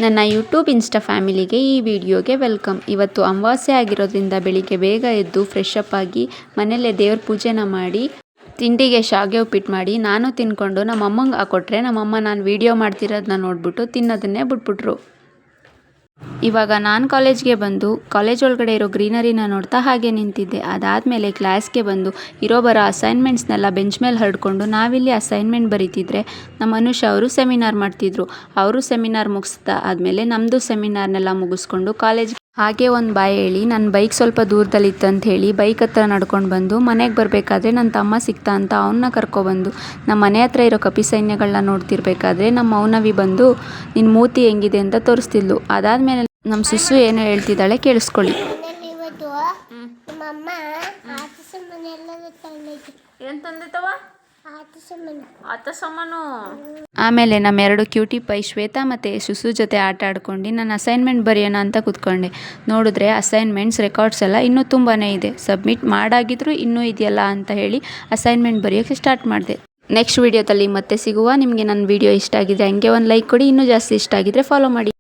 ನನ್ನ YouTube insta ಫ್ಯಾಮಿಲಿಗೆ ಈ ವಿಡಿಯೋಗೆ ವೆಲ್ಕಮ್. ಇವತ್ತು ಅಮಾವಾಸ್ಯೆ ಆಗಿರೋದ್ರಿಂದ ಬೆಳಿಗ್ಗೆ ಬೇಗ ಎದ್ದು ಫ್ರೆಶ್ ಅಪ್ ಆಗಿ ಮನೆಯಲ್ಲೇ ದೇವ್ರ ಪೂಜೆನ ಮಾಡಿ ತಿಂಡಿಗೆ ಶಾವಿಗೆ ಉಪ್ಪಿಟ್ಟು ಮಾಡಿ ನಾನು ತಿನ್ಕೊಂಡು ನಮ್ಮ ಅಮ್ಮಂಗೆ ಹಾಕೊಟ್ರೆ ನಮ್ಮಮ್ಮ ನಾನು ವಿಡಿಯೋ ಮಾಡ್ತಿರೋದನ್ನ ನೋಡ್ಬಿಟ್ಟು ತಿನ್ನೋದನ್ನೇ ಬಿಟ್ಬಿಟ್ರು. ಇವಾಗ ನಾನು ಕಾಲೇಜ್ಗೆ ಬಂದು ಕಾಲೇಜ್ ಒಳಗಡೆ ಇರೋ ಗ್ರೀನರಿನ ನೋಡ್ತಾ ಹಾಗೆ ನಿಂತಿದ್ದೆ. ಅದಾದಮೇಲೆ ಕ್ಲಾಸ್ಗೆ ಬಂದು ಬರೋ ಅಸೈನ್ಮೆಂಟ್ಸ್ನೆಲ್ಲ ಬೆಂಚ್ ಮೇಲೆ ಹರಡ್ಕೊಂಡು ನಾವಿಲ್ಲಿ ಅಸೈನ್ಮೆಂಟ್ ಬರೀತಿದ್ರೆ ನಮ್ಮ ಅನುಷ್ ಅವರು ಸೆಮಿನಾರ್ ಮಾಡ್ತಿದ್ರು. ಅವರು ಸೆಮಿನಾರ್ ಮುಗಿಸ್ತಾ ಆದಮೇಲೆ ನಮ್ಮದು ಸೆಮಿನಾರ್ನೆಲ್ಲ ಮುಗಿಸ್ಕೊಂಡು ಕಾಲೇಜ್ಗೆ ಹಾಗೆ ಒಂದು ಬಾಯ್ ಹೇಳಿ ನನ್ನ ಬೈಕ್ ಸ್ವಲ್ಪ ದೂರದಲ್ಲಿತ್ತು ಅಂತ ಹೇಳಿ ಬೈಕ್ ಹತ್ರ ನಡ್ಕೊಂಡು ಬಂದು ಮನೆಗೆ ಬರಬೇಕಾದ್ರೆ ನನ್ನ ತಮ್ಮ ಸಿಕ್ತಾ ಅಂತ ಅವನ್ನ ಕರ್ಕೊಬಂದು ನಮ್ಮ ಮನೆ ಹತ್ರ ಇರೋ ಕಪಿ ಸೈನ್ಯಗಳನ್ನ ನೋಡ್ತಿರ್ಬೇಕಾದ್ರೆ ನಮ್ಮ ಮೌನವಿ ಬಂದು ನಿನ್ನ ಮೂತಿ ಹೆಂಗಿದೆ ಅಂತ ತೋರಿಸ್ತಿದ್ಲು. ಅದಾದಮೇಲೆ ನಮ್ಮ ಸುಸ್ಸು ಏನೋ ಹೇಳ್ತಿದ್ದಾಳೆ, ಕೇಳಿಸ್ಕೊಳ್ಳಿ. ಆಮೇಲೆ ನಮ್ಮ ಎರಡು ಕ್ಯೂಟಿ ಪೈ ಶ್ವೇತಾ ಮತ್ತು ಸುಸು ಜೊತೆ ಆಟ ಆಡ್ಕೊಂಡು ನಾನು ಅಸೈನ್ಮೆಂಟ್ ಬರೆಯೋಣ ಅಂತ ಕೂತ್ಕೊಂಡೆ. ನೋಡಿದ್ರೆ ಅಸೈನ್ಮೆಂಟ್ಸ್ ರೆಕಾರ್ಡ್ಸ್ ಎಲ್ಲ ಇನ್ನೂ ತುಂಬಾ ಇದೆ, ಸಬ್ಮಿಟ್ ಮಾಡಾಗಿದ್ರು ಇನ್ನೂ ಇದೆಯಲ್ಲ ಅಂತ ಹೇಳಿ ಅಸೈನ್ಮೆಂಟ್ ಬರೆಯೋಕ್ಕೆ ಸ್ಟಾರ್ಟ್ ಮಾಡಿದೆ. ನೆಕ್ಸ್ಟ್ ವಿಡಿಯೋದಲ್ಲಿ ಮತ್ತೆ ಸಿಗುವ. ನಿಮಗೆ ನನ್ನ ವಿಡಿಯೋ ಇಷ್ಟ ಆಗಿದೆ ಹಂಗೆ ಒಂದು ಲೈಕ್ ಕೊಡಿ, ಇನ್ನೂ ಜಾಸ್ತಿ ಇಷ್ಟ ಆಗಿದ್ರೆ ಫಾಲೋ ಮಾಡಿ.